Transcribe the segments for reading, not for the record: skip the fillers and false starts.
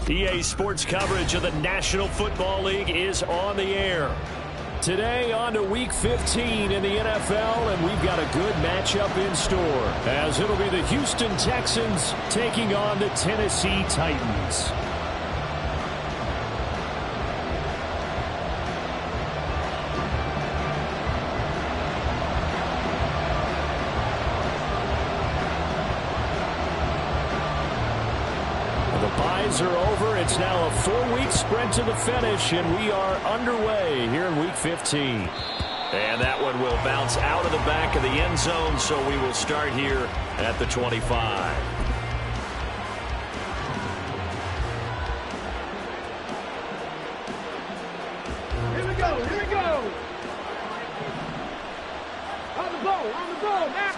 EA Sports coverage of the National Football League is on the air. Today on to Week 15 in the NFL, and we've got a good matchup in store, as it'll be the Houston Texans taking on the Tennessee Titans. Are over. It's now a 4-week sprint to the finish, and we are underway here in Week 15. And that one will bounce out of the back of the end zone, so we will start here at the 25. Here we go. On the ball, Matt.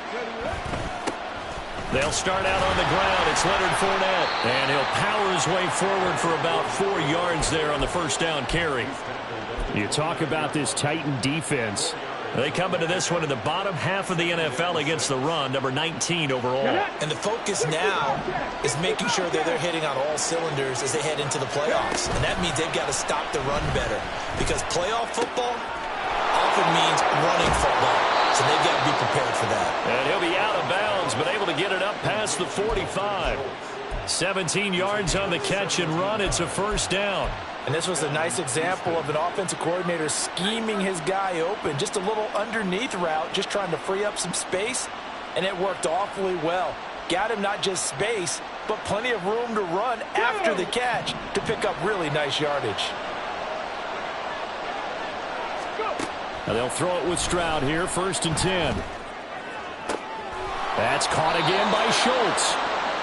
They'll start out on the ground. It's Leonard Fournette, and he'll power his way forward for about 4 yards there on the first down carry. You talk about this Titan defense. They come into this one in the bottom half of the NFL against the run, number 19 overall. And the focus now is making sure that they're hitting on all cylinders as they head into the playoffs. And that means they've got to stop the run better, because playoff football often means running football. So they've got to be prepared for that. And he'll be out of bounds, but able to get it up past the 45. 17 yards on the catch and run. It's a first down. And this was a nice example of an offensive coordinator scheming his guy open. Just a little underneath route, just trying to free up some space. And it worked awfully well. Got him not just space, but plenty of room to run after the catch to pick up really nice yardage. Now they'll throw it with Stroud here, 1st and 10. That's caught again by Schultz.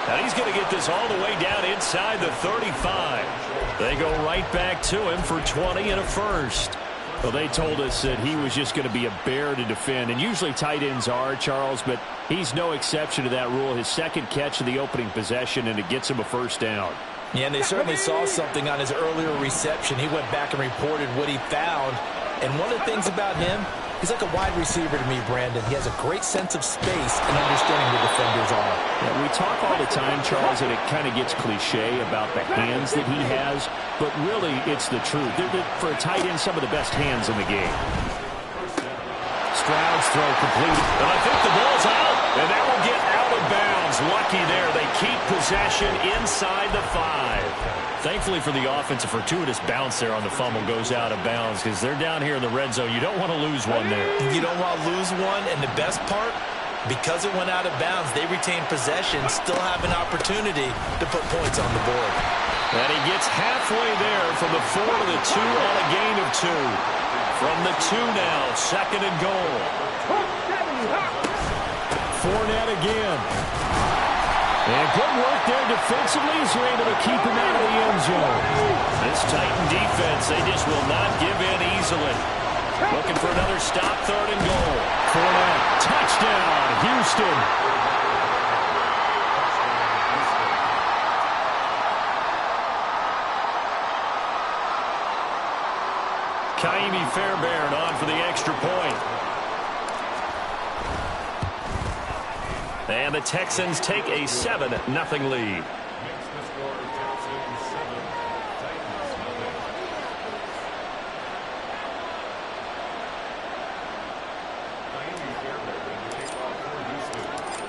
Now he's going to get this all the way down inside the 35. They go right back to him for 20 and a first. Well, they told us that he was just going to be a bear to defend, and usually tight ends are, Charles, but he's no exception to that rule. His second catch of the opening possession, and it gets him a first down. Yeah, and they certainly saw something on his earlier reception. He went back and reported what he found. And one of the things about him, he's like a wide receiver to me, Brandon. He has a great sense of space and understanding where defenders are. Yeah, we talk all the time, Charles, and it kind of gets cliche about the hands that he has, but really it's the truth. They're, for a tight end, some of the best hands in the game. Stroud's throw complete. And I think the ball's out, and that will get out of bounds. Lucky there. They keep possession inside the 5. Thankfully for the offense, a fortuitous bounce there on the fumble goes out of bounds, because they're down here in the red zone. You don't want to lose one there. You don't want to lose one, and the best part, because it went out of bounds, they retain possession, still have an opportunity to put points on the board. And he gets halfway there from the 4 to the 2 on a gain of 2. From the 2 now, 2nd and goal. Fournette again. And good work there defensively as they're able to keep him out of the end zone. This Titan defense, they just will not give in easily. Looking for another stop, 3rd and goal. Fournette, touchdown, Houston. Kaimi Fairbairn on for the extra point. And the Texans take a 7-0 lead.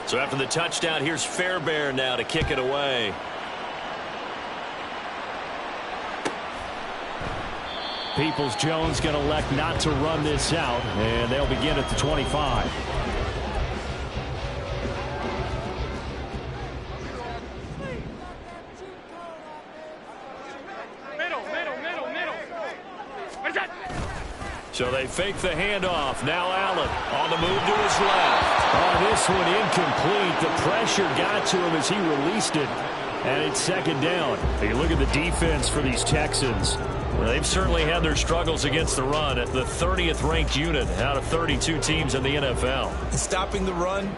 So after the touchdown, here's Fairbairn now to kick it away. Peoples-Jones going to elect not to run this out, and they'll begin at the 25. So they fake the handoff. Now Allen on the move to his left. Oh, this one incomplete. The pressure got to him as he released it. And it's 2nd down. You look at the defense for these Texans. They've certainly had their struggles against the run at the 30th ranked unit out of 32 teams in the NFL. Stopping the run,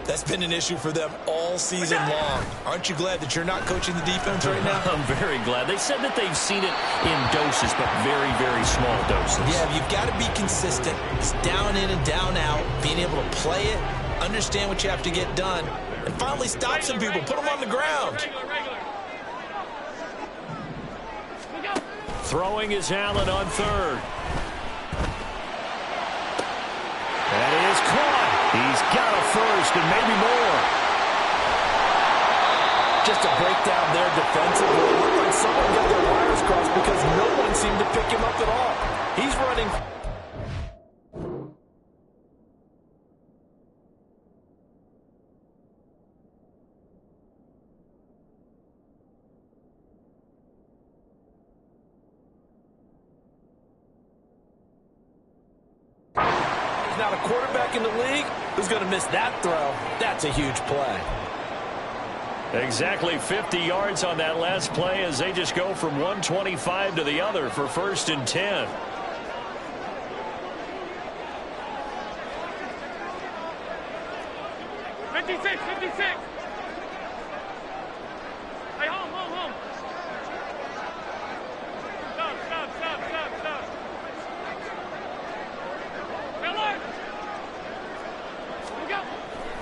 that's been an issue for them all season long. Aren't you glad that you're not coaching the defense right now? I'm very glad. They said that they've seen it in doses, but very, very small doses. Yeah, you've got to be consistent. It's down in and down out, being able to play it, understand what you have to get done, and finally stop some people, put them on the ground. Throwing is Allen on third. That is caught. He's got a first and maybe more. Just a breakdown there defensively. It looked like someone got their wires crossed because no one seemed to pick him up at all. He's running. There's not a quarterback in the league who's going to miss that throw. That's a huge play. Exactly 50 yards on that last play as they just go from 125 to the other for 1st and 10. Hey, home. Stop. Miller! Here we go.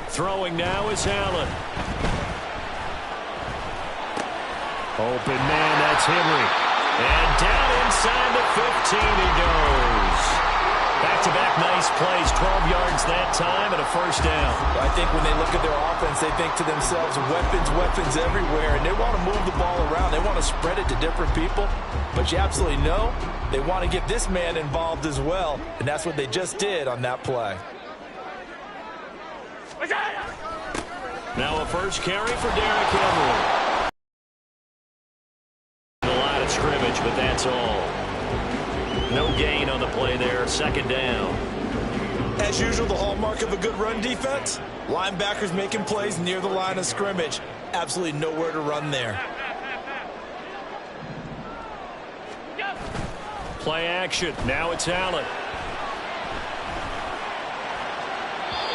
Throwing now is Allen. Open man, that's Henry. And down inside the 15 he goes. Back-to-back nice plays, 12 yards that time and a first down. I think when they look at their offense, they think to themselves, weapons everywhere, and they want to move the ball around. They want to spread it to different people, but you absolutely know they want to get this man involved as well, and that's what they just did on that play. Now a first carry for Derrick Henry. The line of scrimmage, but that's all. No gain on the play there, 2nd down. As usual, the hallmark of a good run defense, linebackers making plays near the line of scrimmage. Absolutely nowhere to run there. Play action. Now it's Allen.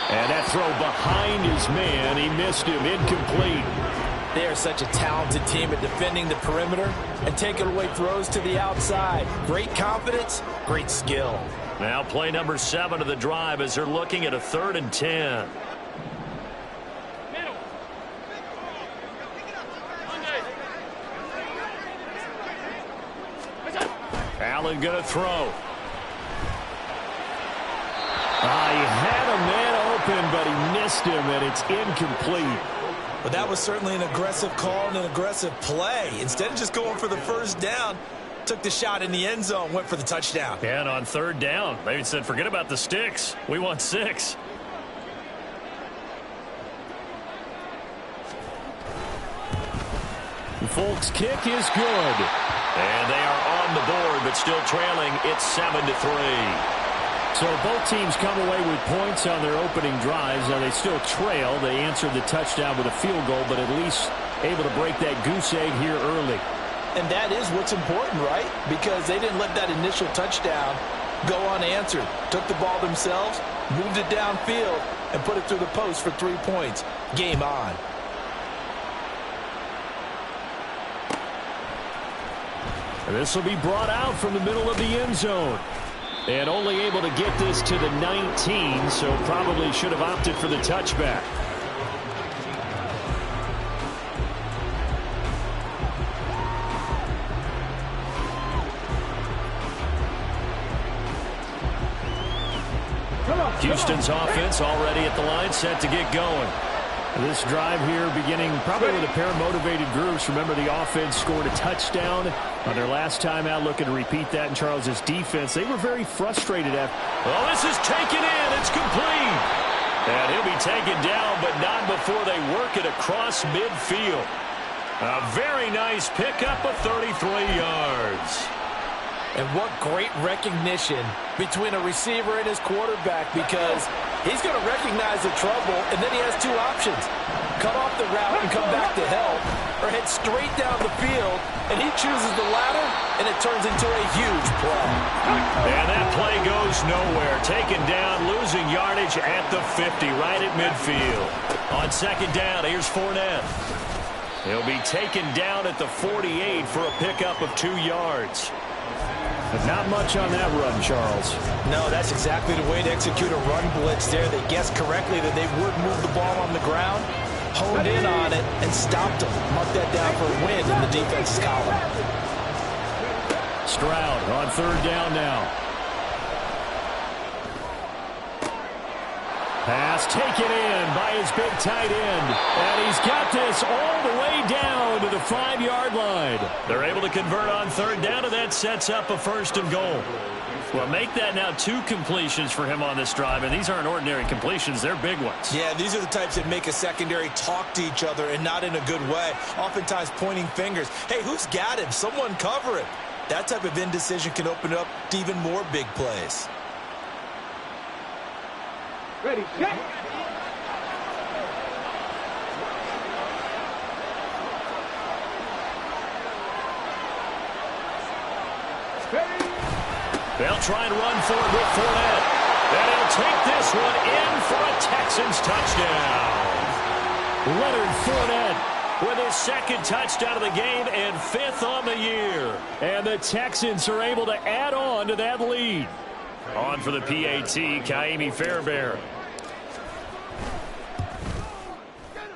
And that throw behind his man. He missed him. Incomplete. They are such a talented team at defending the perimeter and taking away throws to the outside. Great confidence, great skill. Now play number 7 of the drive as they're looking at a 3rd and 10. Allen going to throw. He had a man open, but he missed him, and it's incomplete. But that was certainly an aggressive call and an aggressive play. Instead of just going for the first down, took the shot in the end zone, went for the touchdown. Yeah, and on 3rd down, they said, forget about the sticks. We want 6. Folks' kick is good. And they are on the board, but still trailing. It's 7-3. So both teams come away with points on their opening drives. Now they still trail. They answered the touchdown with a field goal, but at least able to break that goose egg here early. And that is what's important, right? Because they didn't let that initial touchdown go unanswered. Took the ball themselves, moved it downfield, and put it through the post for 3 points. Game on. And this will be brought out from the middle of the end zone. And only able to get this to the 19, so probably should have opted for the touchback. Houston's offense already at the line, set to get going. This drive here beginning probably with a pair of motivated groups. Remember, the offense scored a touchdown on their last time out. Looking to repeat that in Charles's defense. They were very frustrated after. Oh, this is taken in. It's complete. And he'll be taken down, but not before they work it across midfield. A very nice pickup of 33 yards. And what great recognition between a receiver and his quarterback, because he's going to recognize the trouble, and then he has 2 options. Cut off the route and come back to help, or head straight down the field, and he chooses the latter, and it turns into a huge play. And that play goes nowhere. Taken down, losing yardage at the 50, right at midfield. On 2nd down, here's Fournette. He'll be taken down at the 48 for a pickup of 2 yards. But not much on that run, Charles. No, that's exactly the way to execute a run blitz there. They guessed correctly that they would move the ball on the ground, honed in on it, and stopped them. Mark that down for a win in the defense's column. Stroud on third down now. Pass taken in by his big tight end. And he's got this all the way down to the 5-yard line. They're able to convert on third down, and that sets up a 1st and goal. Well, make that now 2 completions for him on this drive, and these aren't ordinary completions. They're big ones. Yeah, these are the types that make a secondary talk to each other and not in a good way. Oftentimes pointing fingers. Hey, who's got him? Someone cover him. That type of indecision can open up to even more big plays. Ready, set. They'll try and run for it with Fournette. And he'll take this one in for a Texans touchdown. Leonard Fournette with his 2nd touchdown of the game and 5th on the year. And the Texans are able to add on to that lead. On for the PAT, Kaimi Fairbairn.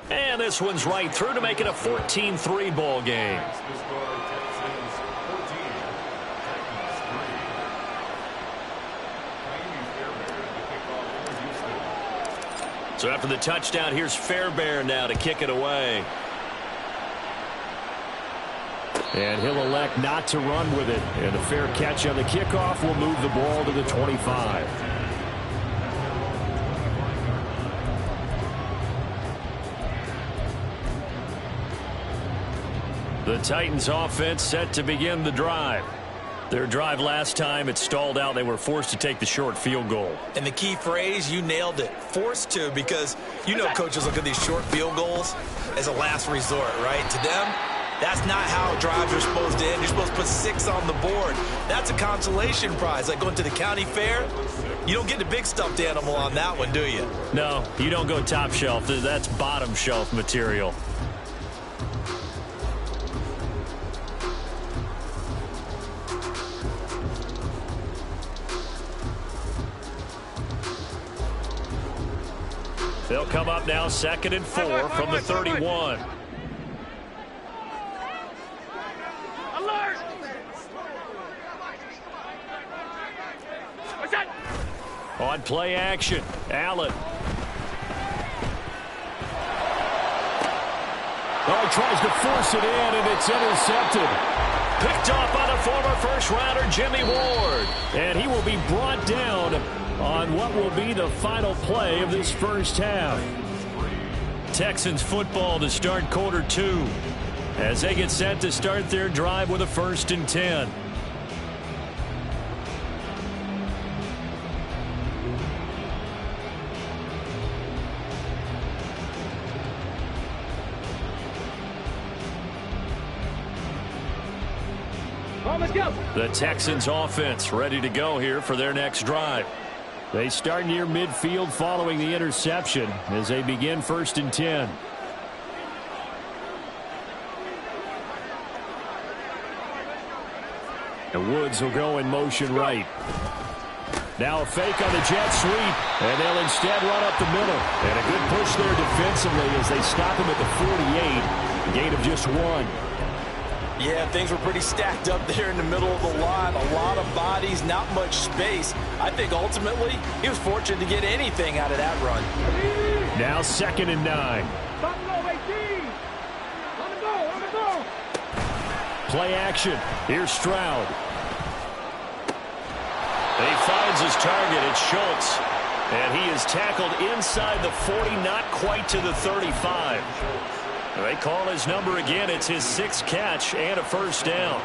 And this one's right through to make it a 14-3 ball game. So after the touchdown, here's Fairbairn now to kick it away. And he'll elect not to run with it. And a fair catch on the kickoff will move the ball to the 25. The Titans offense set to begin the drive. Their drive last time, it stalled out. They were forced to take the short field goal. And the key phrase, you nailed it. Forced to, because you know coaches look at these short field goals as a last resort, right? To them, that's not how drives are supposed to end. You're supposed to put 6 on the board. That's a consolation prize. Like going to the county fair, you don't get the big stuffed animal on that one, do you? No, you don't go top shelf. That's bottom shelf material. They'll come up now 2nd and 4 from the 31. Alert! What's that? On play action, Allen. Oh, he tries to force it in, and it's intercepted. Picked off by the former first-rounder Jimmy Ward. And he will be brought down on what will be the final play of this first half. Texans football to start quarter 2 as they get set to start their drive with a 1st and 10. Let's go. The Texans offense ready to go here for their next drive. They start near midfield following the interception as they begin 1st and 10. And Woods will go in motion right. Now a fake on the jet sweep, and they'll instead run up the middle. And a good push there defensively as they stop him at the 48. A gain of just 1. Yeah, things were pretty stacked up there in the middle of the line. A lot of bodies, not much space. I think ultimately he was fortunate to get anything out of that run. Now 2nd and 9. Play action. Here's Stroud. He finds his target. It's Schultz. And he is tackled inside the 40, not quite to the 35. They call his number again. It's his 6th catch and a 1st down.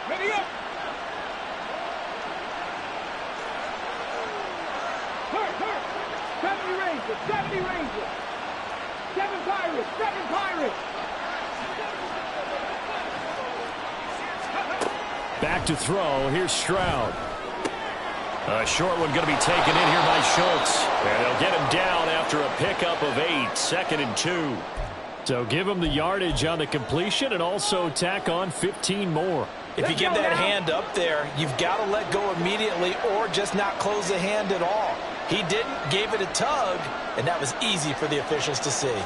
Ready up. Hurt. 70 Rangers. 70 Rangers. 7 Pirates. 7 Pirates. Back to throw. Here's Stroud. A short one going to be taken in here by Schultz. And they'll get him down after a pickup of 8. 2nd and 2. So give him the yardage on the completion and also tack on 15 more. If you give that hand up there, you've got to let go immediately or just not close the hand at all. He didn't, gave it a tug, and that was easy for the officials to see.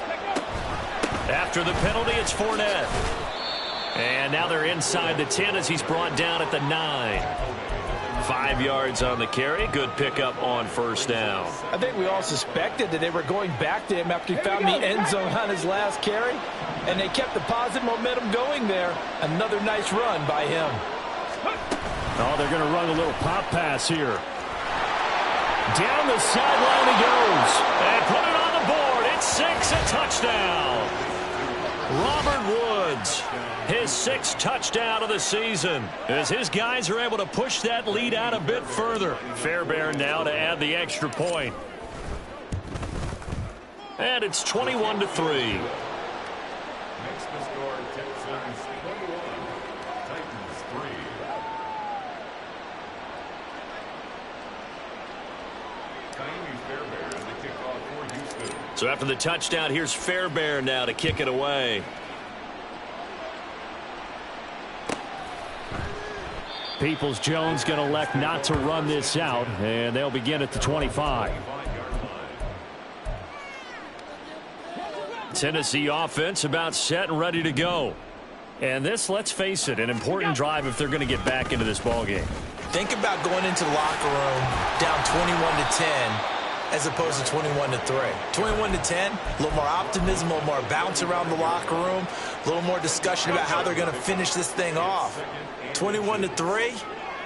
After the penalty, it's Fournette. And now they're inside the 10 as he's brought down at the 9. 5 yards on the carry. Good pickup on first down. I think we all suspected that they were going back to him after he found the end zone on his last carry, and they kept the positive momentum going there. Another nice run by him. Oh, they're going to run a little pop pass here. Down the sideline he goes. And put it on the board. It's 6, a touchdown. Robert Woods, his 6th touchdown of the season, as his guys are able to push that lead out a bit further. Fairbairn now to add the extra point. And it's 21-3. Next to score, Texans 21, Titans 3. Fairbairn, the kickoff for Houston. So after the touchdown, here's Fairbairn now to kick it away. Peoples-Jones going to elect not to run this out, and they'll begin at the 25. Tennessee offense about set and ready to go. And this, let's face it, an important drive if they're going to get back into this ballgame. Think about going into the locker room down 21-10 as opposed to 21-3. 21-10, a little more optimism, a little more bounce around the locker room, a little more discussion about how they're going to finish this thing off. 21-3,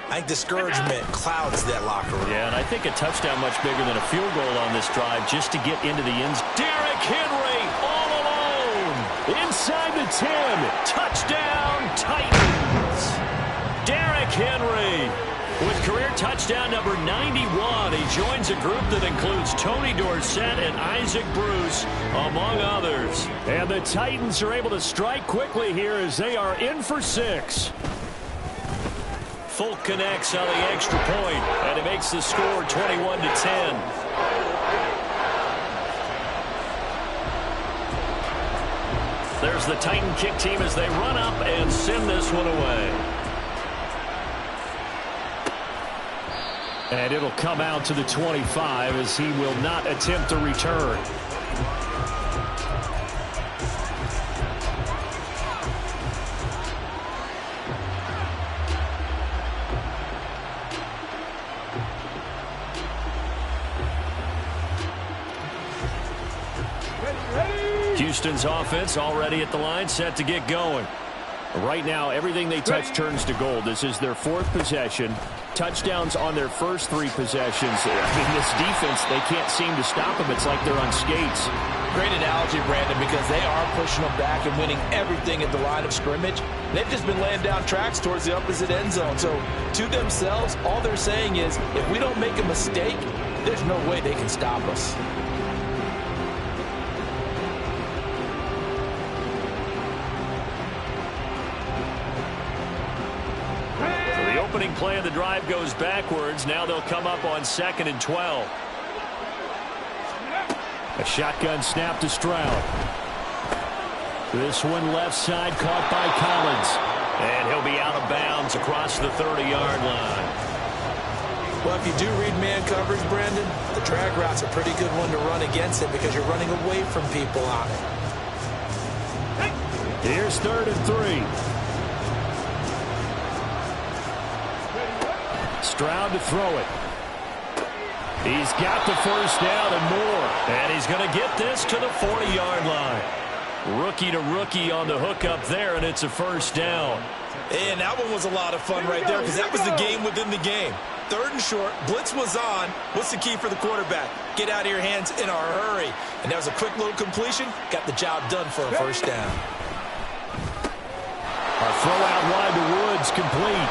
I think discouragement clouds that locker room. Yeah, and I think a touchdown much bigger than a field goal on this drive just to get into the end zone. Derrick Henry all alone inside the 10. Touchdown Titans. Derrick Henry with career touchdown number 91. He joins a group that includes Tony Dorsett and Isaac Bruce, among others. And the Titans are able to strike quickly here as they are in for 6. Folk connects on the extra point, and it makes the score 21-10. There's the Titan kick team as they run up and send this one away. And it'll come out to the 25 as he will not attempt a return. Houston's offense already at the line, set to get going. Right now, everything they touch turns to gold. This is their 4th possession. Touchdowns on their first 3 possessions. I mean, this defense, they can't seem to stop them. It's like they're on skates. Great analogy, Brandon, because they are pushing them back and winning everything at the line of scrimmage. They've just been laying down tracks towards the opposite end zone. So, to themselves, all they're saying is, if we don't make a mistake, there's no way they can stop us. Opening play of the drive goes backwards. Now they'll come up on 2nd and 12. A shotgun snap to Stroud. This one left side caught by Collins. And he'll be out of bounds across the 30-yard line. Well, if you do read man coverage, Brandon, the drag route's a pretty good one to run against it because you're running away from people on it. Here's 3rd and 3. Stroud to throw it. He's got the first down and more. And he's going to get this to the 40-yard line. Rookie to rookie on the hook up there, and it's a first down. And that one was a lot of fun right there because that was the game within the game. 3rd and short, blitz was on. What's the key for the quarterback? Get out of your hands in a hurry. And that was a quick little completion. Got the job done for a first down. A throw out wide to Woods, complete.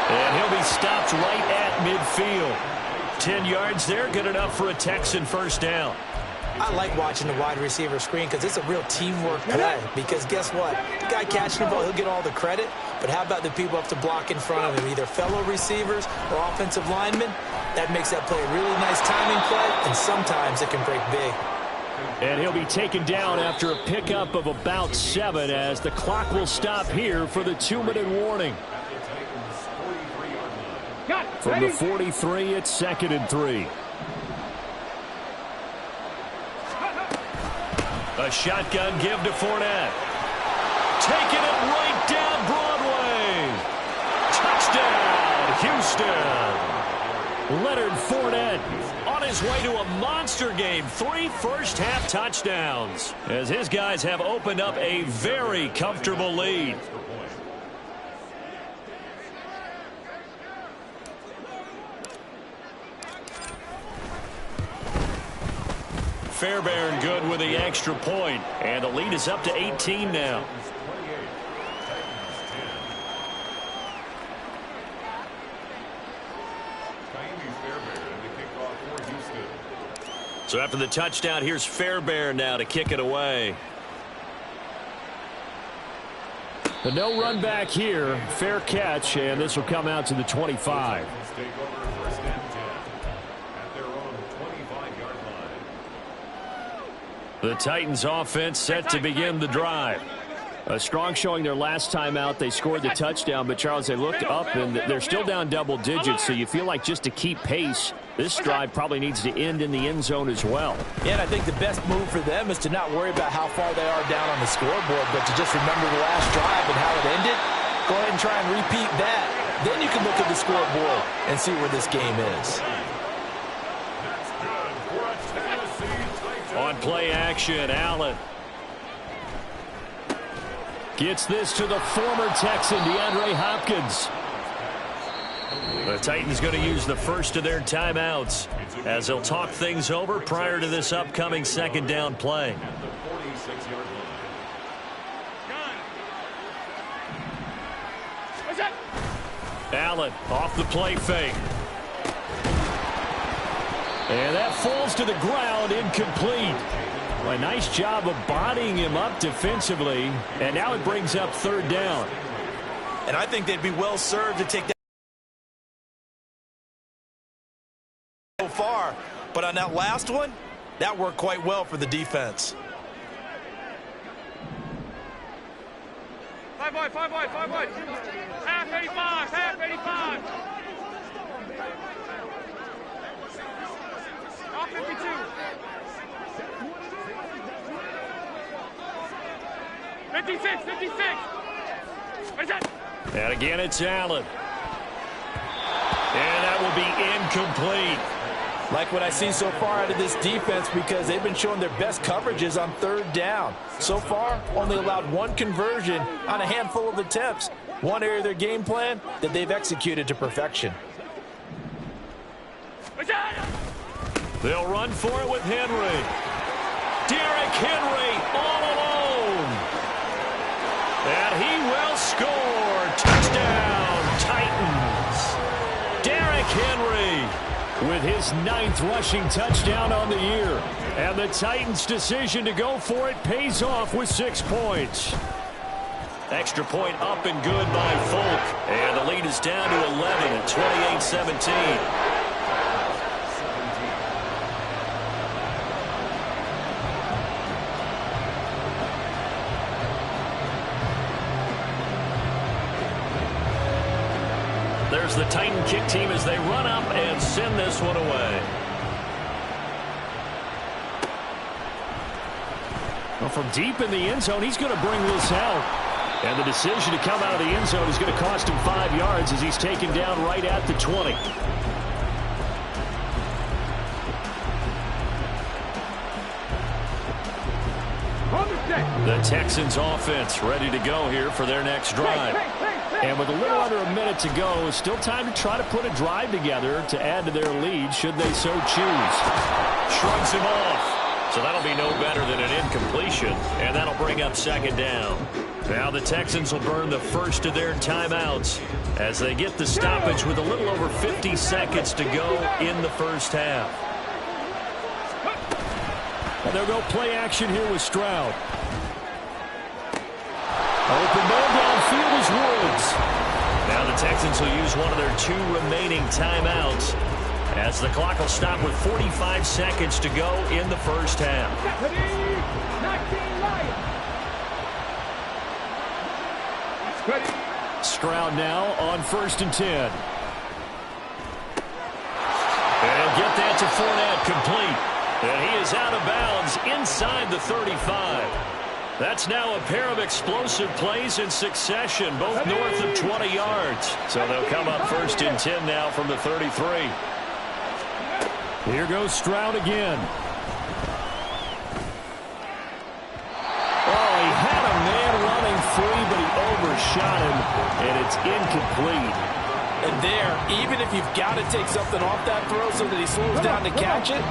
And he'll be stopped right at midfield. 10 yards there, good enough for a Texan first down. I like watching the wide receiver screen because it's a real teamwork play. Because guess what? The guy catching the ball, he'll get all the credit. But how about the people up to block in front of him, either fellow receivers or offensive linemen? That makes that play a really nice timing play, and sometimes it can break big. And he'll be taken down after a pickup of about 7 as the clock will stop here for the 2-minute warning. From the 43, it's 2nd and 3. A shotgun give to Fournette. Taking it right down Houston. Leonard Fournette on his way to a monster game. 3 first-half touchdowns as his guys have opened up a very comfortable lead. Fairbairn good with the extra point, and the lead is up to 18 now. So after the touchdown, here's Fairbairn now to kick it away. The no run back here, fair catch, and this will come out to the 25. The Titans offense set to begin the drive. A strong showing their last time out. They scored the touchdown, but Charles, they looked up and they're still down double digits, so you feel like just to keep pace, this drive probably needs to end in the end zone as well. Yeah, and I think the best move for them is to not worry about how far they are down on the scoreboard, but to just remember the last drive and how it ended. Go ahead and try and repeat that. Then you can look at the scoreboard and see where this game is. On play action, Allen. Gets this to the former Texan, DeAndre Hopkins. The Titans going to use the first of their timeouts as they'll talk things over prior to this upcoming second down play. Allen off the play fake. And that falls to the ground, incomplete. A nice job of bodying him up defensively, and now it brings up third down. And I think they'd be well served to take that so far, but on that last one, that worked quite well for the defense. 5 wide. Half 85. Off 52. 56. What is that? And again, it's Allen. And that will be incomplete. Like what I see so far out of this defense, because they've been showing their best coverages on third down. So far, only allowed one conversion on a handful of attempts. One area of their game plan that they've executed to perfection. They'll run for it with Henry. Derrick Henry all alone. And he will score. Touchdown, Titans. Derrick Henry with his 9th rushing touchdown on the year. And the Titans' decision to go for it pays off with 6 points. Extra point up and good by Folk. And the lead is down to 11 at 28-17. There's the Titan kick team as they run up and send this one away. Well, from deep in the end zone, he's going to bring this out. And the decision to come out of the end zone is going to cost him 5 yards as he's taken down right at the 20. The Texans offense ready to go here for their next drive. And with a little under a minute to go, still time to try to put a drive together to add to their lead should they so choose. Shrugs him off. So that'll be no better than an incompletion, and that'll bring up second down. Now the Texans will burn the first of their timeouts as they get the stoppage with a little over 50 seconds to go in the first half. And they'll go play action here with Stroud. Open man downfield is Woods. Now the Texans will use one of their 2 remaining timeouts as the clock will stop with 45 seconds to go in the first half. Stroud now on 1st and 10. And get that to Fournette complete. And he is out of bounds inside the 35. That's now a pair of explosive plays in succession, both north of 20 yards. So they'll come up 1st and 10 now from the 33. Here goes Stroud again. Oh, he had a man running free, but he overshot him, and it's incomplete. And there, even if you've got to take something off that throw so that he slows down to catch it,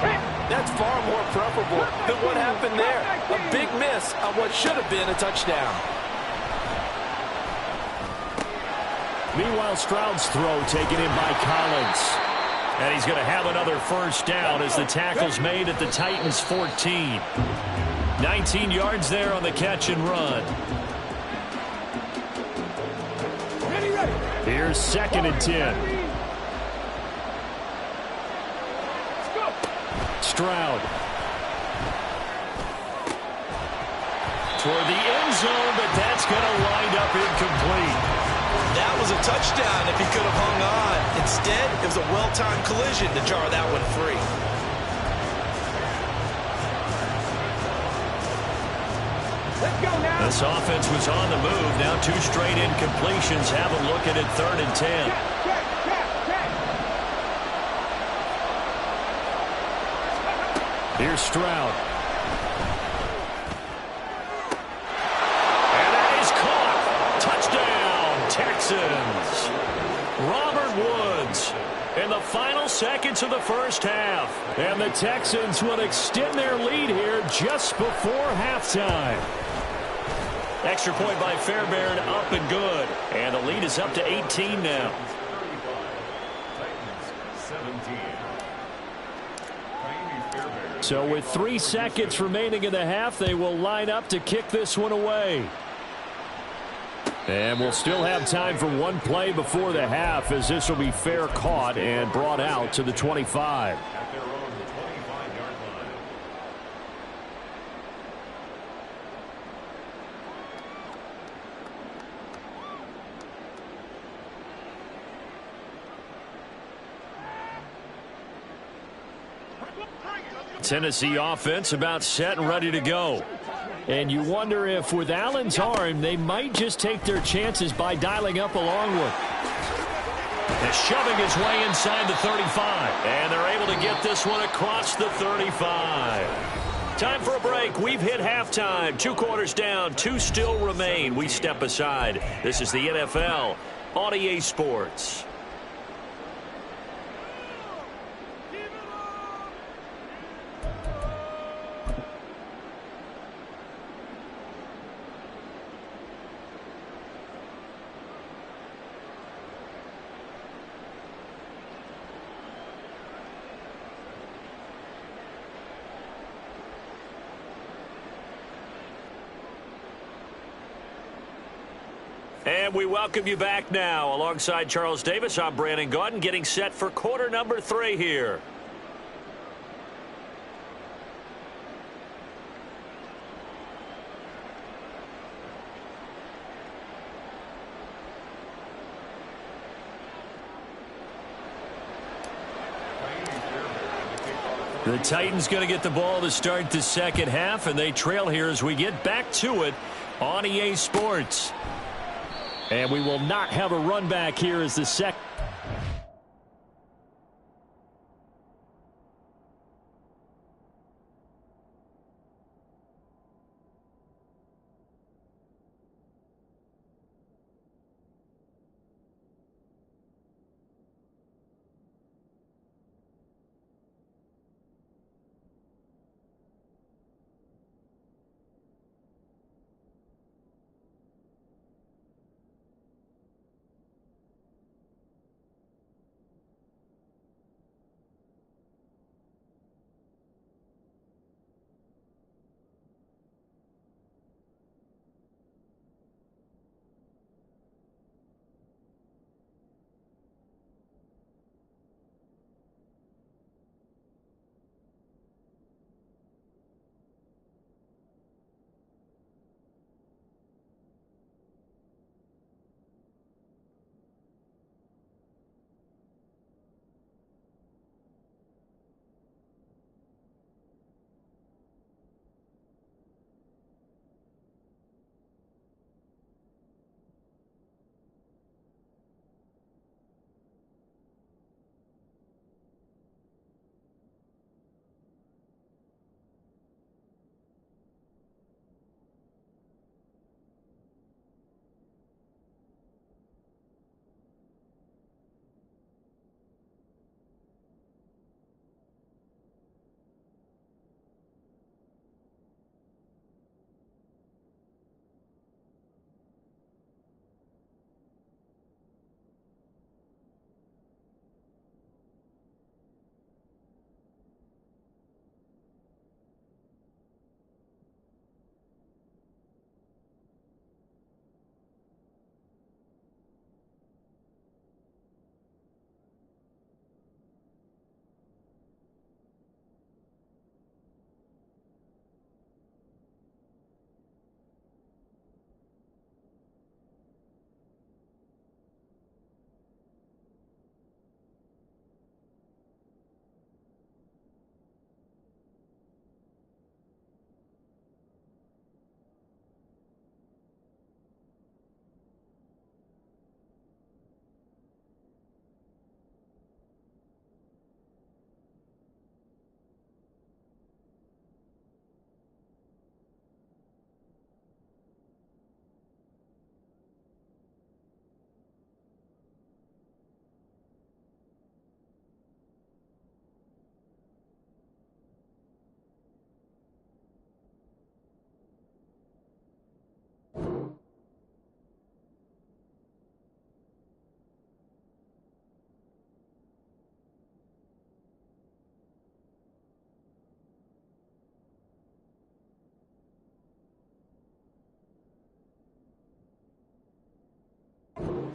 that's far more preferable than what happened there. A big miss on what should have been a touchdown. Meanwhile, Stroud's throw taken in by Collins. And he's going to have another 1st down as the tackle's made at the Titans' 14. 19 yards there on the catch and run. Here's 2nd and 10. Stroud. Toward the end zone, but that's going to wind up incomplete. That was a touchdown if he could have hung on. Instead, it was a well-timed collision to jar that one free. This offense was on the move. Now 2 straight incompletions. Have a look at it 3rd and 10. Here's Stroud. And that is caught. Touchdown, Texans. Robert Woods in the final seconds of the 1st half. And the Texans will extend their lead here just before halftime. Extra point by Fairbairn, up and good. And the lead is up to 18 now. So with 3 seconds remaining in the half, they will line up to kick this one away. And we'll still have time for one play before the half, as this will be fair caught and brought out to the 25. At their own 25-yard line. Tennessee offense about set and ready to go. And you wonder if with Allen's arm, they might just take their chances by dialing up a long one. And shoving his way inside the 35. And they're able to get this one across the 35. Time for a break. We've hit halftime. 2 quarters down. 2 still remain. We step aside. This is the NFL on EA Sports. And we welcome you back now. Alongside Charles Davis, I'm Brandon Gaudin, getting set for quarter number 3 here. The Titans going to get the ball to start the second half, and they trail here as we get back to it on EA Sports. And we will not have a run back here as the second.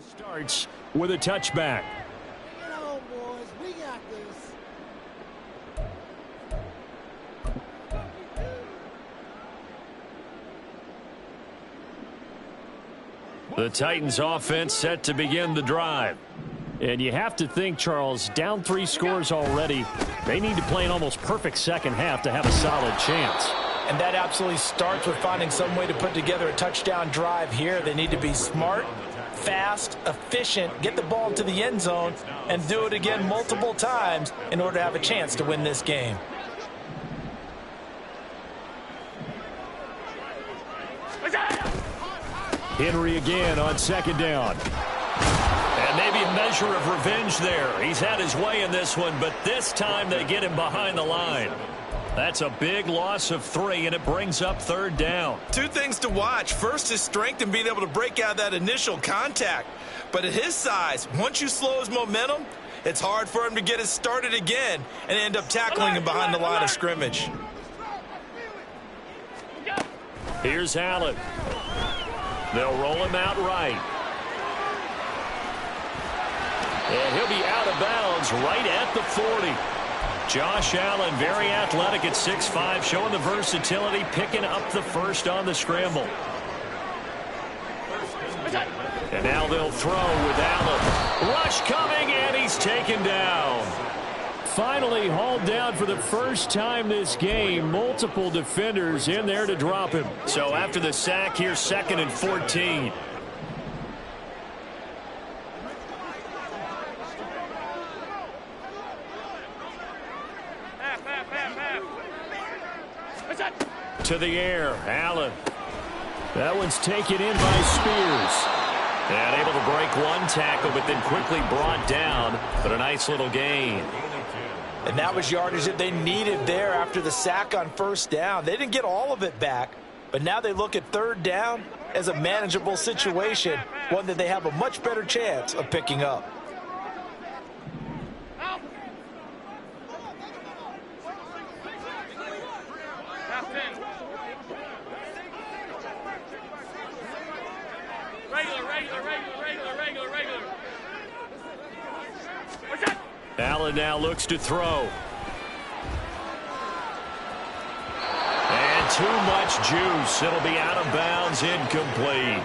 Starts with a touchback. Get on, boys. We got this. The Titans offense set to begin the drive. And you have to think, Charles, down 3 scores already. They need to play an almost perfect second half to have a solid chance. And that absolutely starts with finding some way to put together a touchdown drive here. They need to be smart, fast, efficient, get the ball to the end zone, and do it again multiple times in order to have a chance to win this game. Henry again on second down. And maybe a measure of revenge there. He's had his way in this one, but this time they get him behind the line. That's a big loss of 3, and it brings up third down. 2 things to watch. First, his strength and being able to break out that initial contact. But at his size, once you slow his momentum, it's hard for him to get it started again and end up tackling him behind the line of scrimmage. Here's Allen. They'll roll him out right. And he'll be out of bounds right at the 40. Josh Allen, very athletic at 6'5", showing the versatility, picking up the first on the scramble. And now they'll throw with Allen. Rush coming, and he's taken down. Finally hauled down for the first time this game. Multiple defenders in there to drop him. So after the sack, here's 2nd and 14. To the air, Allen. That one's taken in by Spears. And able to break one tackle, but then quickly brought down. But a nice little gain. And that was yardage that they needed there after the sack on first down. They didn't get all of it back, but now they look at third down as a manageable situation, one that they have a much better chance of picking up. Allen now looks to throw. And too much juice. It'll be out of bounds, incomplete.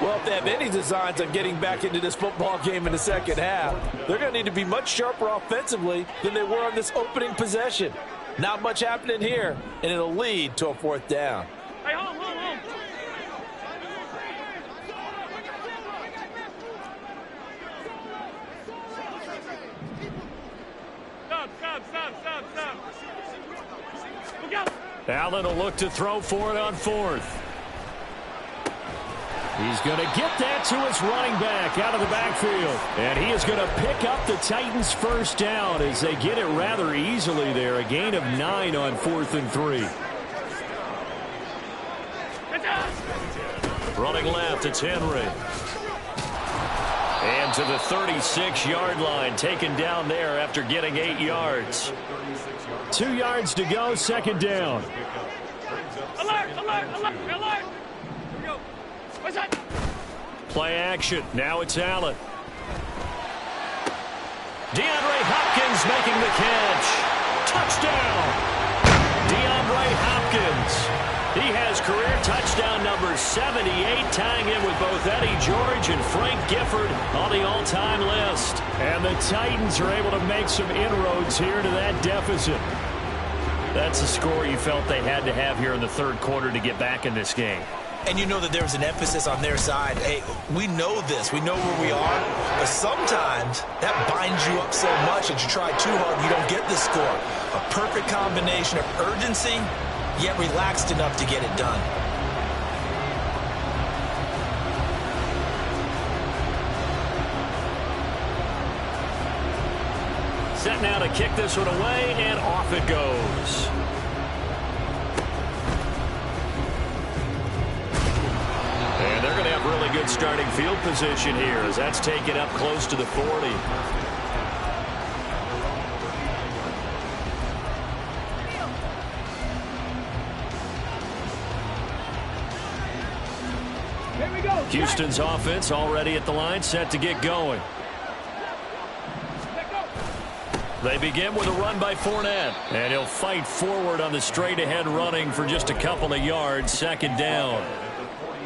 Well, if they have any designs on getting back into this football game in the second half, they're going to need to be much sharper offensively than they were on this opening possession. Not much happening here, and it'll lead to a 4th down. Hey, hold. Allen will look to throw for it on 4th. He's going to get that to his running back out of the backfield. And he is going to pick up the Titans' first down as they get it rather easily there. A gain of 9 on 4th and 3. Running left, it's Henry. And to the 36-yard line, taken down there after getting 8 yards. 2 yards to go, 2nd down. Alert! Here we go. What's that? Play action. Now it's Allen. DeAndre Hopkins making the catch. Touchdown. DeAndre Hopkins. He has career touchdown number 78, tying in with both Eddie George and Frank Gifford on the all-time list. And the Titans are able to make some inroads here to that deficit. That's the score you felt they had to have here in the 3rd quarter to get back in this game. And you know that there's an emphasis on their side. Hey, we know this. We know where we are. But sometimes that binds you up so much that you try too hard, you don't get the score. A perfect combination of urgency, yet relaxed enough to get it done. Set now to kick this one away, and off it goes. And they're going to have really good starting field position here as that's taken up close to the 40. Here we go. Houston's offense already at the line, set to get going. They begin with a run by Fournette. And he'll fight forward on the straight-ahead running for just a couple of yards. Second down.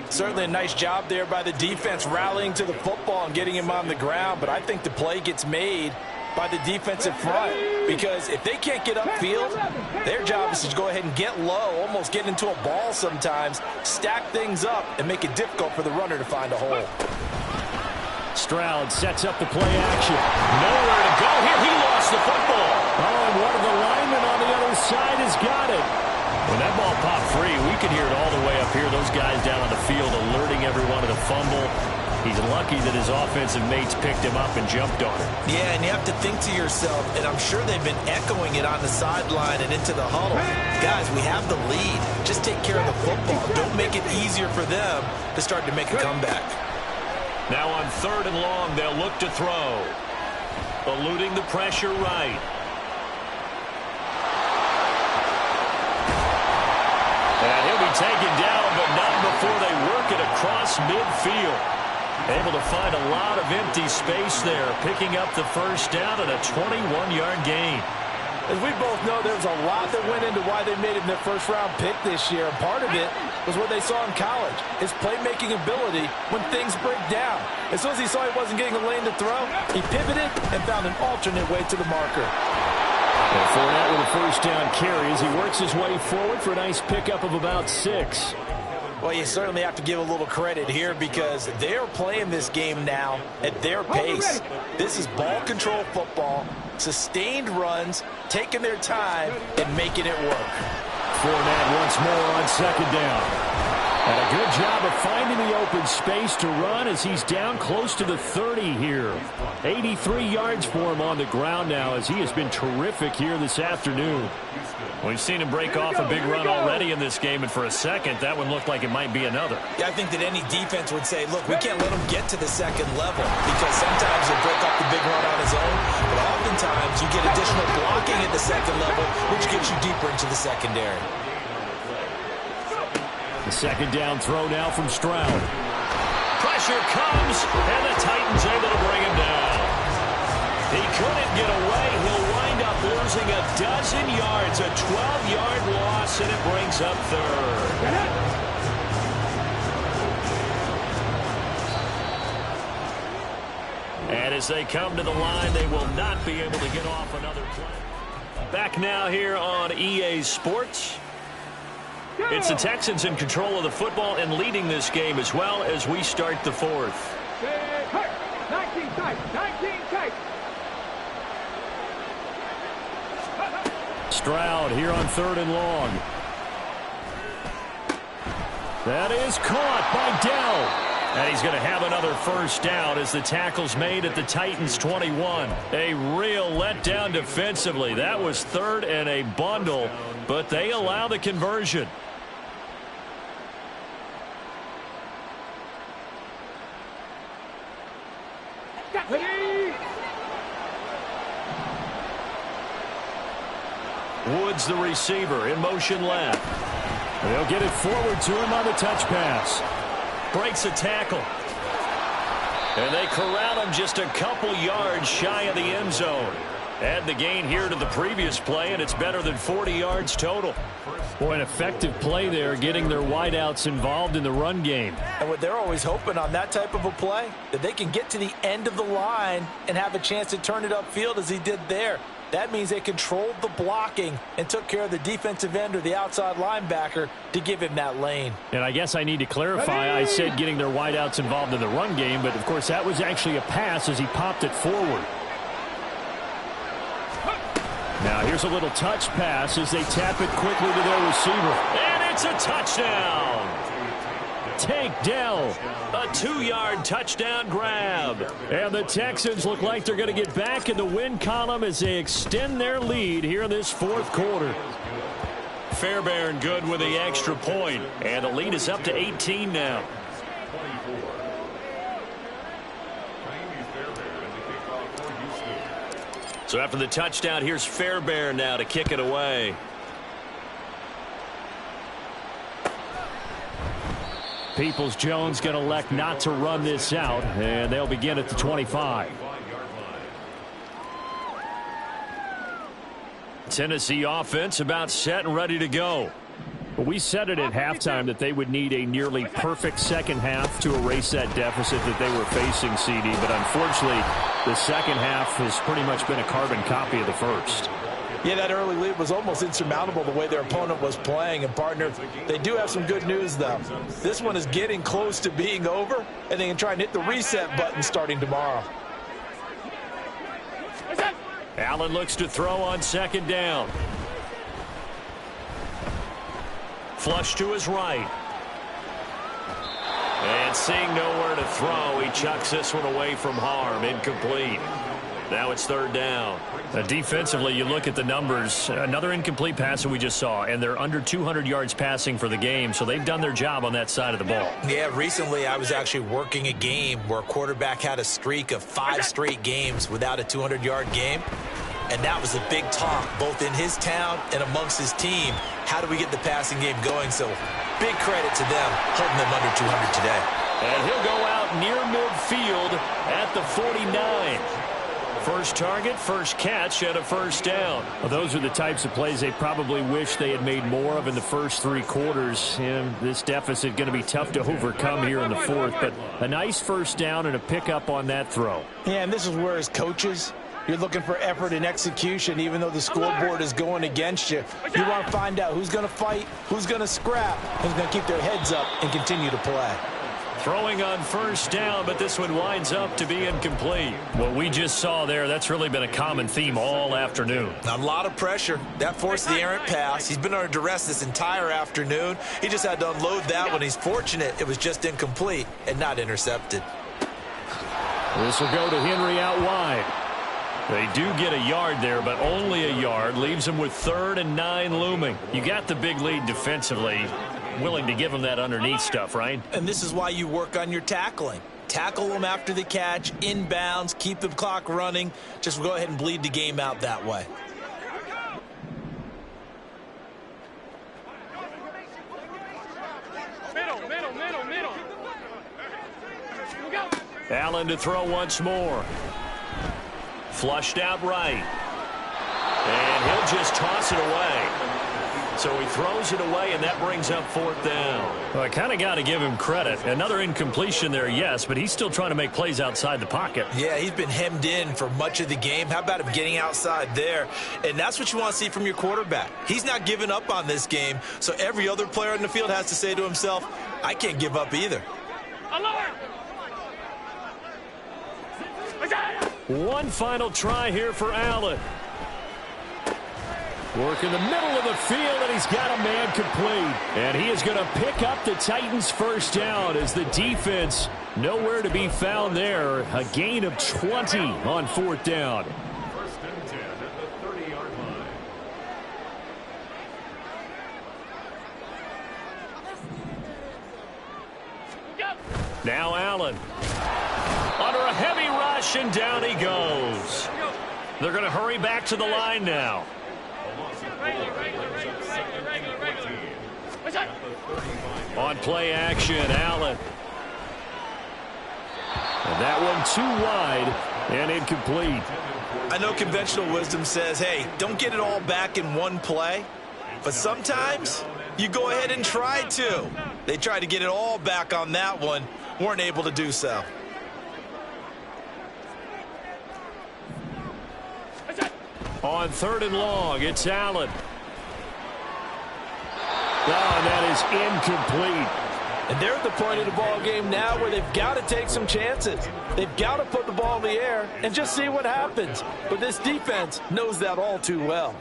Certainly a nice job there by the defense rallying to the football and getting him on the ground. But I think the play gets made by the defensive front, because if they can't get upfield, their job is to go ahead and get low, almost get into a ball sometimes, stack things up, and make it difficult for the runner to find a hole. Stroud sets up the play action. Nowhere to go here. He lost the football. Oh, and one of the linemen on the other side has got it. When that ball popped free, we could hear it all the way up here. Those guys down on the field alerting everyone of the fumble. He's lucky that his offensive mates picked him up and jumped on it. Yeah, and you have to think to yourself, and I'm sure they've been echoing it on the sideline and into the huddle. Guys, we have the lead. Just take care of the football. Don't make it easier for them to start to make a comeback. Now on 3rd and long, they'll look to throw. Eluding the pressure right. And he'll be taken down, but not before they work it across midfield. Able to find a lot of empty space there, picking up the first down and a 21-yard gain. As we both know, there was a lot that went into why they made him their first-round pick this year. And part of it was what they saw in college, his playmaking ability when things break down. As soon as he saw he wasn't getting a lane to throw, he pivoted and found an alternate way to the marker. And Fournette with a first down carry as he works his way forward for a nice pickup of about 6. Well, you certainly have to give a little credit here because they're playing this game now at their pace. This is ball control football, sustained runs, taking their time, and making it work. Fournette once more on 2nd down. And a good job of finding the open space to run as he's down close to the 30 here. 83 yards for him on the ground now as he has been terrific here this afternoon. We've seen him break off a big run already in this game, and for a second, that one looked like it might be another. Yeah, I think that any defense would say, look, we can't let him get to the second level because sometimes he'll break off the big run on his own, but oftentimes you get additional blocking at the second level, which gets you deeper into the secondary. The second down throw now from Stroud. Pressure comes, and the Titans able to bring him down. He couldn't get away. He'll wind up losing a dozen yards, a 12-yard loss, and it brings up 3rd. And as they come to the line, they will not be able to get off another play. Back now here on EA Sports. It's the Texans in control of the football and leading this game as well as we start the 4th. 19 tight, 19 tight. Stroud here on 3rd and long. That is caught by Dell. And he's going to have another first down as the tackle's made at the Titans' 21. A real letdown defensively. That was 3rd and a bundle, but they allow the conversion. Woods, the receiver, in motion left. They'll get it forward to him on the touch pass. Breaks a tackle. And they corral him just a couple yards shy of the end zone. Add the gain here to the previous play, and it's better than 40 yards total. Boy, an effective play there, getting their wideouts involved in the run game. And what they're always hoping on that type of a play, that they can get to the end of the line and have a chance to turn it upfield as he did there. That means they controlled the blocking and took care of the defensive end or the outside linebacker to give him that lane. And I guess I need to clarify, I said getting their wideouts involved in the run game, but of course that was actually a pass as he popped it forward. Now here's a little touch pass as they tap it quickly to their receiver. And it's a touchdown! Tank Dell, a 2-yard touchdown grab. And the Texans look like they're going to get back in the win column as they extend their lead here in this 4th quarter. Fairbairn good with the extra point, and the lead is up to 18 now. So after the touchdown, here's Fairbairn now to kick it away. Peoples-Jones going to elect not to run this out, and they'll begin at the 25. Tennessee offense about set and ready to go. We said it at halftime that they would need a nearly perfect second half to erase that deficit that they were facing, CD. But unfortunately, the second half has pretty much been a carbon copy of the first. Yeah, that early lead was almost insurmountable the way their opponent was playing. And, partner, they do have some good news, though. This one is getting close to being over, and they can try and hit the reset button starting tomorrow. Allen looks to throw on second down. Flush to his right. And seeing nowhere to throw, he chucks this one away from harm. Incomplete. Now it's third down. Defensively, you look at the numbers. Another incomplete pass that we just saw, and they're under 200 yards passing for the game, so they've done their job on that side of the ball. Yeah, recently I was actually working a game where a quarterback had a streak of 5 straight games without a 200-yard game. And that was a big talk, both in his town and amongst his team. How do we get the passing game going? So big credit to them, holding them under 200 today. And he'll go out near midfield at the 49. First target, first catch, and a first down. Well, those are the types of plays they probably wish they had made more of in the first 3 quarters. And this deficit going to be tough to overcome here in the fourth. But a nice first down and a pickup on that throw. Yeah, and this is where as coaches, you're looking for effort and execution, even though the scoreboard is going against you. You want to find out who's going to fight, who's going to scrap, who's going to keep their heads up and continue to play. Throwing on first down, but this one winds up to be incomplete. What we just saw there, that's really been a common theme all afternoon. A lot of pressure. That forced the errant pass. He's been under duress this entire afternoon. He just had to unload that one. He's fortunate it was just incomplete and not intercepted. This will go to Henry out wide. They do get a yard there, but only a yard. Leaves them with 3rd and 9 looming. You got the big lead defensively. Willing to give them that underneath stuff, right? And this is why you work on your tackling. Tackle them after the catch, inbounds, keep the clock running. Just go ahead and bleed the game out that way. Middle. Allen to throw once more. Flushed out right. And he'll just toss it away. So he throws it away, and that brings up 4th down. Well, I kind of got to give him credit. Another incompletion there, yes, but he's still trying to make plays outside the pocket. Yeah, he's been hemmed in for much of the game. How about him getting outside there? And that's what you want to see from your quarterback. He's not giving up on this game, so every other player in the field has to say to himself, I can't give up either. One final try here for Allen. Work in the middle of the field, and he's got a man complete. And he is going to pick up the Titans' first down as the defense nowhere to be found there. A gain of 20 on 4th down. First and 10 at the 30-yard line. Now Allen. Under a heavy rush, and down he goes. They're going to hurry back to the line now. On play action, Allen. And that one too wide and incomplete. I know conventional wisdom says, hey, don't get it all back in one play. But sometimes you go ahead and try to. They tried to get it all back on that one. Weren't able to do so. On 3rd and long, it's Allen. Oh, and that is incomplete. And they're at the point of the ball game now where they've got to take some chances. They've got to put the ball in the air and just see what happens. But this defense knows that all too well.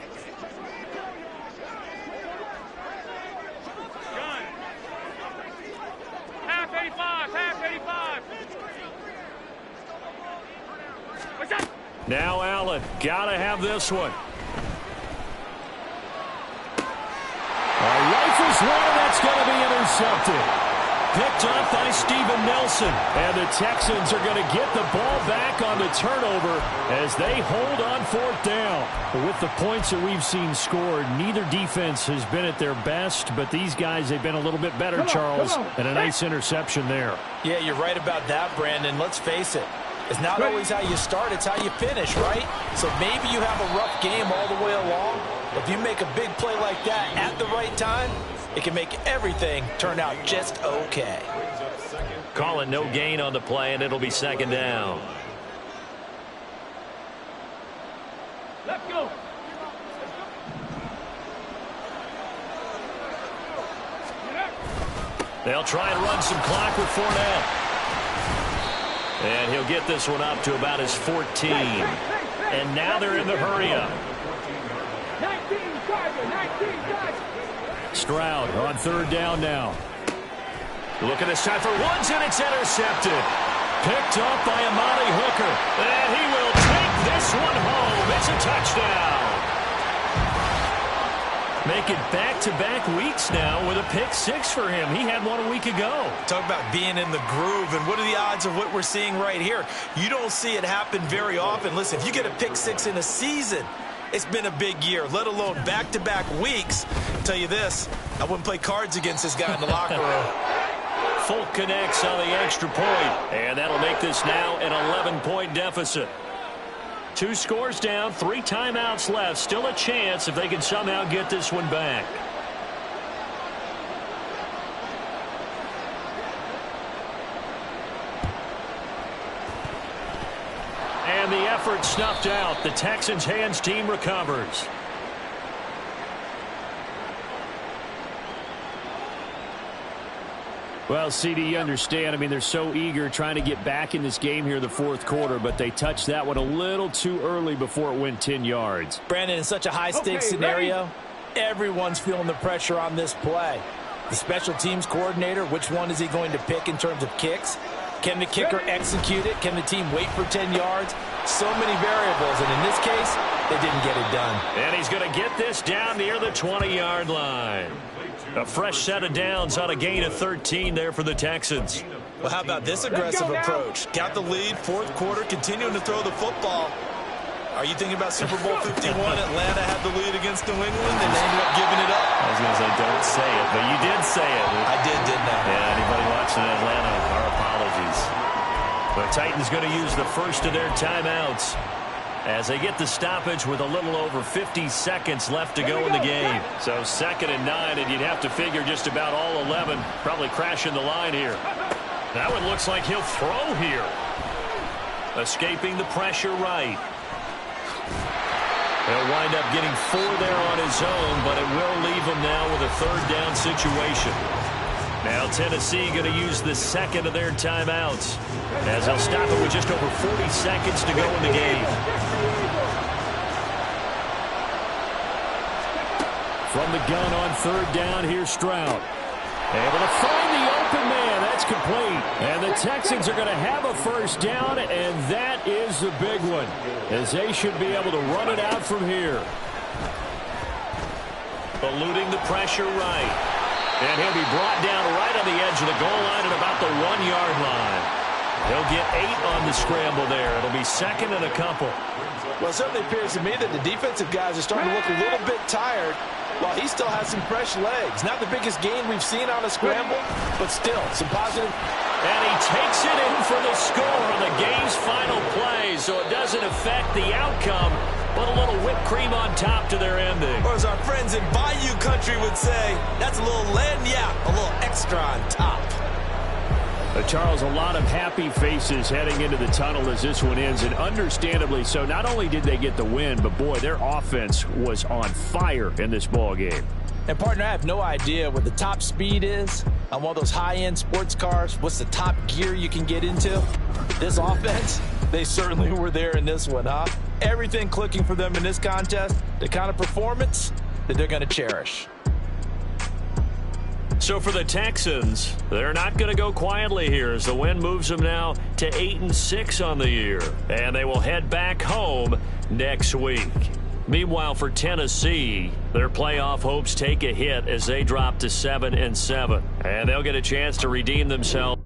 Half 85. Now Allen, gotta have this one. Rifles one, that's going to be intercepted. Picked off by Steven Nelson. And the Texans are going to get the ball back on the turnover as they hold on fourth down. With the points that we've seen scored, neither defense has been at their best, but these guys, they've been a little bit better, Charles, and a nice interception there. Yeah, you're right about that, Brandon. Let's face it. It's not always how you start, it's how you finish, right? So maybe you have a rough game all the way along. If you make a big play like that at the right time, it can make everything turn out just okay. Calling no gain on the play, and it'll be second down. Let's go. They'll try and run some clock with Fournette. And he'll get this one up to about his 14. And now they're in the hurry-up. 19 Stroud on third down now. Look at this time for Woods, and it's intercepted. Picked up by Amani Hooker. And he will take this one home. It's a touchdown. Make it back-to-back weeks now with a pick six for him. He had one a week ago. Talk about being in the groove, and what are the odds of what we're seeing right here? You don't see it happen very often. Listen, if you get a pick six in a season, it's been a big year, let alone back-to-back weeks. I'll tell you this, I wouldn't play cards against this guy in the locker room. Folk connects on the extra point, and that'll make this now an 11-point deficit. 2 scores down, 3 timeouts left. Still a chance if they can somehow get this one back. And the effort snuffed out. The Texans' hands team recovers. Well, CD, you understand. I mean, they're so eager trying to get back in this game here in the fourth quarter, but they touched that one a little too early before it went 10 yards. Brandon, in such a high-stakes scenario, everyone's feeling the pressure on this play. The special teams coordinator, which one is he going to pick in terms of kicks? Can the kicker execute it? Can the team wait for 10 yards? So many variables, and in this case, they didn't get it done. And he's going to get this down near the 20-yard line. A fresh set of downs on a gain of 13 there for the Texans. Well, how about this aggressive approach? Got the lead, fourth quarter, continuing to throw the football. Are you thinking about Super Bowl 51? Atlanta had the lead against New England, and they ended up giving it up. I was going to say, don't say it, but you did say it. I didn't I? Yeah, anybody watching Atlanta, our apologies. The Titans going to use the first of their timeouts as they get the stoppage with a little over 50 seconds left to go in the game. So 2nd and 9, and you'd have to figure just about all 11 probably crashing the line here. That one looks like he'll throw here. Escaping the pressure right. He'll wind up getting 4 there on his own, but it will leave him now with a 3rd down situation. Now Tennessee going to use the 2nd of their timeouts as they'll stop it with just over 40 seconds to go in the game. From the gun on 3rd down, here's Stroud. Able to find the open man. That's complete. And the Texans are going to have a 1st down, and that is the big one, as they should be able to run it out from here. Eluding the pressure right. And he'll be brought down right on the edge of the goal line at about the 1-yard line. He'll get 8 on the scramble there. It'll be 2nd and a couple. Well, it certainly appears to me that the defensive guys are starting to look a little bit tired while he still has some fresh legs. Not the biggest gain we've seen on a scramble, but still some positive. And he takes it in for the score on the game's final play, so it doesn't affect the outcome, but a little whipped cream on top to their ending. Or as our friends in Bayou Country would say, that's a little lagniappe, a little extra on top. Charles, a lot of happy faces heading into the tunnel as this one ends, and understandably so. Not only did they get the win, but boy, their offense was on fire in this ball game. And partner, I have no idea what the top speed is on one of those high-end sports cars. What's the top gear you can get into? This offense, they certainly were there in this one, huh? Everything clicking for them in this contest, the kind of performance that they're going to cherish. So for the Texans, they're not going to go quietly here as the win moves them now to 8-6 on the year. And they will head back home next week. Meanwhile, for Tennessee, their playoff hopes take a hit as they drop to 7-7. And they'll get a chance to redeem themselves.